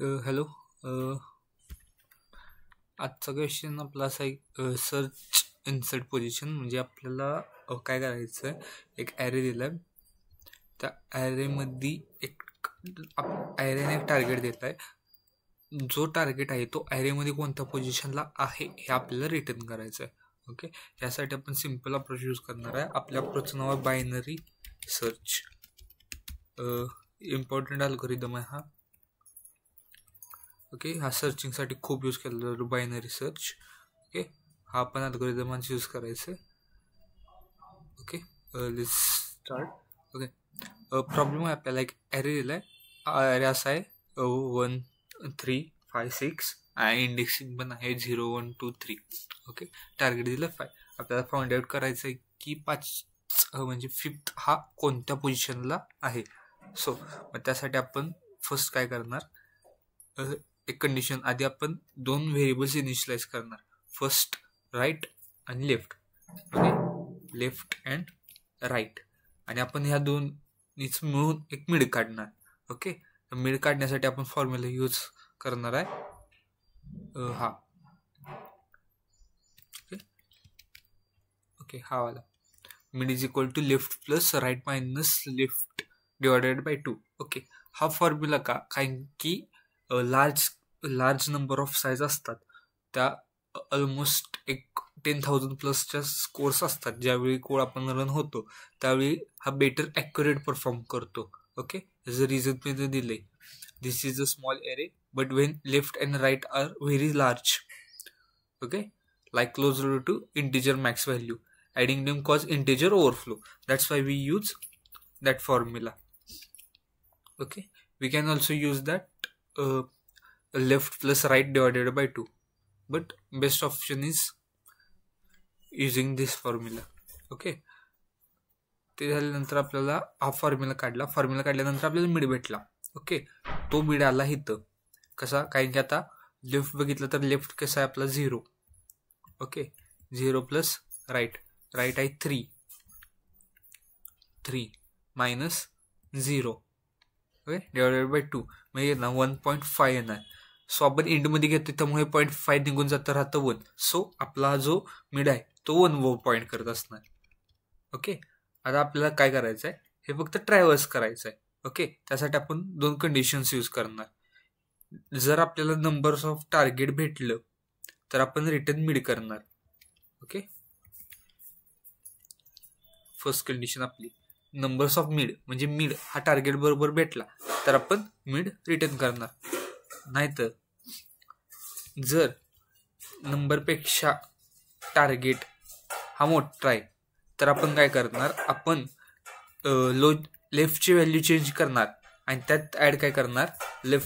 Hello. आजचा question आपला असा एक सर्च इन्सर्ट पोझिशन. म्हणजे आपल्याला काय करायचं आहे, एक ॲरे दिला आहे, त्या ॲरेमध्ये ॲरेने एक टार्गेट दिला आहे. जो टार्गेट आहे तो ॲरेमध्ये कोणत्या पोझिशनला आहे हे आपल्याला रिटर्न करायचं आहे. ओके, यासाठी आपण सिम्पल अप्रोच यूज करणार आहे. आपल्या अप्रोचचं नाव आहे बायनरी सर्च. इम्पॉर्टंट अल्गोरिदम आहे हा. ओके, हा सर्चिंगसाठी खूप यूज केला जातो, बायनरी सर्च. ओके, हा आपण अल्गोरिदमच यूज करायचं आहे. Okay, let's start. Okay, problem आहे, आपल्याला एक ॲरे दिला आहे. ॲरे असा आहे 1 3 5 6 आणि इंडेक्सिंग पण आहे 0 1 2 3. ओके, टार्गेट दिलं 5. आपल्याला फाइंड आउट करायचं आहे की 5 म्हणजे 5th हा कोणत्या पोझिशनला आहे. सो मग त्यासाठी आपण फर्स्ट काय करणार, एक कंडिशन आधी आपण 2 व्हेरिएबल्स इनिशियलाइज करणार, फर्स्ट राईट आणि left. Okay, left and right. आणि आपण ह्या दोन्हीच मिळून एक मिड काढणार. ओके, मिड काढण्यासाठी आपण फॉर्म्युला यूज करणार आहे हा. ओके ओके हा वाला mid is equal to left plus right minus left divided by 2. Okay, हा फॉर्म्युला का, कारण की लार्ज नंबर ऑफ साईज असतात, त्या ऑलमोस्ट एक 10,000 प्लसच्या स्कोर्स असतात. ज्यावेळी कोड आपण रन होतो त्यावेळी हा बेटर ॲक्युरेट परफॉर्म करतो. ओके, याचं रिझन मी दिले, this is a small array but when left and right are very large. Okay, like closer to integer max value, adding them cause integer overflow. That's why we use that formula. Okay, we can also use that left plus right divided by 2, but best option is using this formula. Okay, ते झाल्यानंतर आपल्याला हा formula काढल्यानंतर आपल्याला mid भेटला. Okay, तो mid आला इथं कसा, कारण की आता लेफ्ट बघितलं तर लेफ्ट कसा आहे आपला 0. ओके, 0 प्लस राईट आहे 3 मायनस 0. ओके, डिवायडेड बाय 2 म्हणजे ना 1.5 येणार. सो आपण इंडमध्ये घेतो त्यामुळे 0.5 निघून जातं, राहतं 1. सो आपला जो मिड आहे तो 1 पॉईंट करत असणार. ओके, आता आपल्याला काय करायचं आहे, हे फक्त ट्रॅव्हर्स करायचं आहे. ओके, त्यासाठी आपण 2 कंडिशन्स यूज करणार. जर आपल्याला नंबर्स ऑफ टार्गेट भेटलं तर आपण रिटर्न मिड करणार. ओके, फर्स्ट कंडिशन आपली नंबर्स ऑफ मिड, म्हणजे मिड हा टार्गेट बरोबर भेटला तर आपण मिड रिटर्न करणार. नाहीतर जर नंबरपेक्षा टार्गेट हा मोठा आहे तर आपण काय करणार, आपण लेफ्टची व्हॅल्यू चेंज करणार आणि त्यात ॲड काय करणार, मिड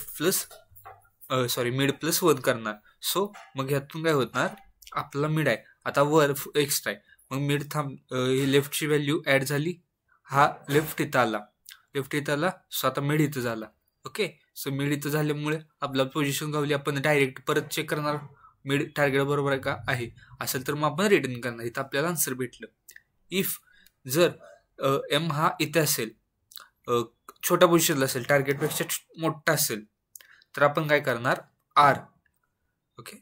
प्लस 1 करणार. सो मग ह्यातून काय होणार, आपला मिड आहे आता वर एक्स्ट्रा आहे, मग मिड लेफ्टची व्हॅल्यू ॲड झाली, हा लेफ्ट इथं आला, सो आता मिड इथं झाला. ओके, सो मिड इथं झाल्यामुळे आपला पोझिशन गावली. आपण डायरेक्ट परत चेक करणार मिड टार्गेट बरोबर आहे का आहे, असेल तर मग आपण रिटर्न करणार. इथं आपल्याला आन्सर भेटलं. इफ जर एम हा इथे असेल, छोट्या पोझिशनला असेल, टार्गेटपेक्षा मोठा असेल, तर आपण काय करणार, आर. ओके,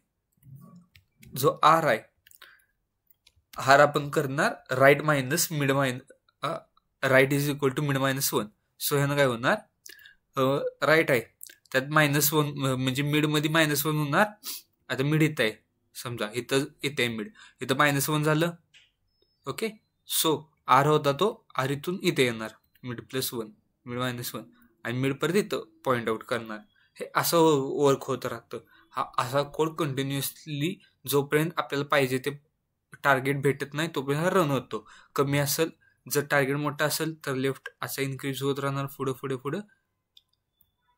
जो आर आहे हार आपण करणार right minus mid right is equal to mid minus 1. So ह्यानं काय होणार, राईट आहे त्यात -1 म्हणजे मिडमध्ये -1 होणार. आता मिड इथं आहे समजा, इथं आहे मिड, इथं -1 झालं. ओके, सो आर होता तो आर इथून इथे येणार, मिड प्लस 1 मिड -1 आणि मिड परत इथं पॉईंट आउट करणार. हे असं वर्क होत राहतं. हा असा कोड कंटिन्युअसली जोपर्यंत आपल्याला पाहिजे ते टार्गेट भेटत नाही तोपर्यंत रन होतो. कमी असेल, जर टार्गेट मोठा असेल तर लेफ्ट असा इन्क्रीज होत राहणार पुढं.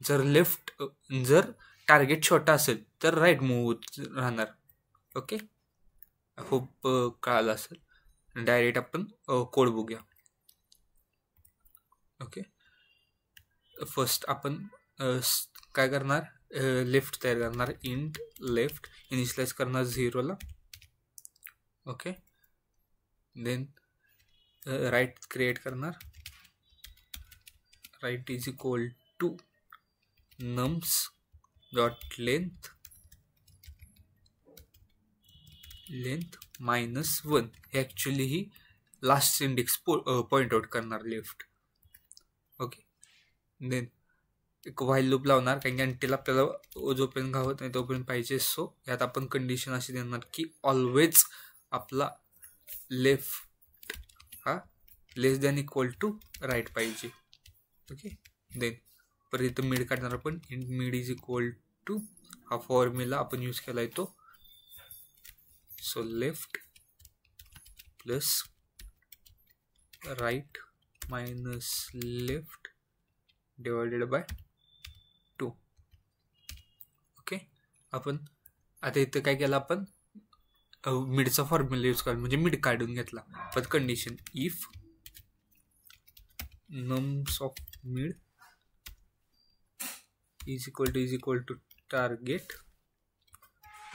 जर टार्गेट छोटा असेल तर राईट मूव्ह होत राहणार. ओके, खूप कळालं असेल. डायरेक्ट आपण कोड बघूया. ओके, फर्स्ट आपण काय करणार, लेफ्ट तयार करणार, इंट लेफ्ट इनिशियलाइज करणार 0ला. ओके, देन राईट क्रिएट करणार, right is equal to nums dot length -1 हे ॲक्च्युली ही लास्ट इंडेक्स पॉइंट आउट करणार लेफ्ट. ओके, देन एक व्हाईल लूप लावणार, कारण की अनटिल आपल्याला जोपर्यंत घावत नाही तोपर्यंत पाहिजे. सो यात आपण कंडिशन अशी देणार की ऑलवेज आपला लेफ्ट हा less than equal to right पाहिजे. ओके, देन परत इथं मिड काढणार आपण. मिड इज इक्वल टू हा फॉर्म्युला आपण यूज केला आहे तो. So left plus right minus left divided by 2. Okay, आपण आता इथं काय केलं, आपण मिडचा फॉर्म्युला यूज करा म्हणजे मिड काढून घेतला. पण condition if nums of mid is equal to target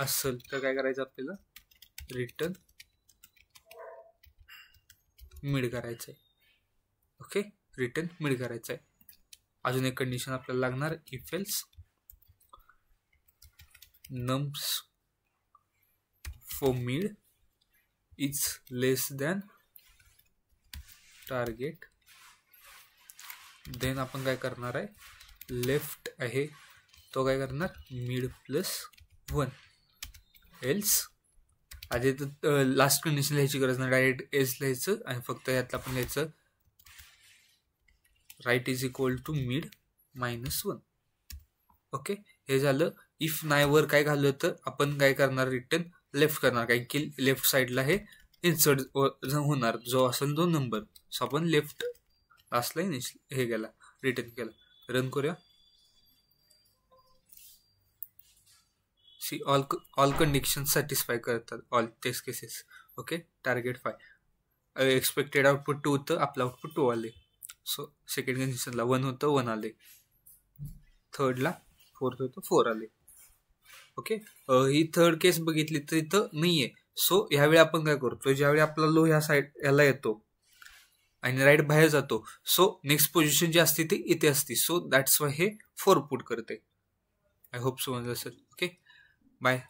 असेल तर काय करायचं आपल्याला, रिटर्न मिड करायचं आहे. ओके, रिटर्न मिड करायचं आहे. अजून एक कंडिशन आपल्याला लागणार, if else nums for mid is less than target. Then आपण काय करणार आहे, लेफ्ट आहे तो काय करणार मिड प्लस 1. एल्स आधी तर लास्ट कंडिशन लिहायची गरज नाही, डायरेक्ट एल्स लिहायचं आणि फक्त यातलं आपण लिहायचं right is equal to mid -1. Okay, हे झालं. इफ नाही वर काय घाललं तर आपण काय करणार, रिटर्न लेफ्ट करणार, कारण की लेफ्ट साईडला हे इन्सर्ट होणार जो असेल तो नंबर. सो आपण लेफ्ट लास्टला हे केला, रिटर्न केला. रन करूया. सी ऑल कंडिशन सॅटिस्फाय करतात, all test cases. Okay, target 5 expected output 2 होतं, आपलं आउटपुट 2 आले. सो सेकंड कंडिशनला 1 होतं, 1 आले. थर्डला 4 होतं, 4 आले. ओके, ही थर्ड केस बघितली तर इथं नाहीये. सो ह्यावेळी आपण काय करतो, ज्यावेळी आपला लो ह्या साईड याला येतो आणि राईट बाहेर जातो, सो नेक्स्ट पोझिशन जी असते ती इथे असते. सो दॅट्स वाय हे 4 पुट करते. आय होप समजलं असेल. Okay, bye.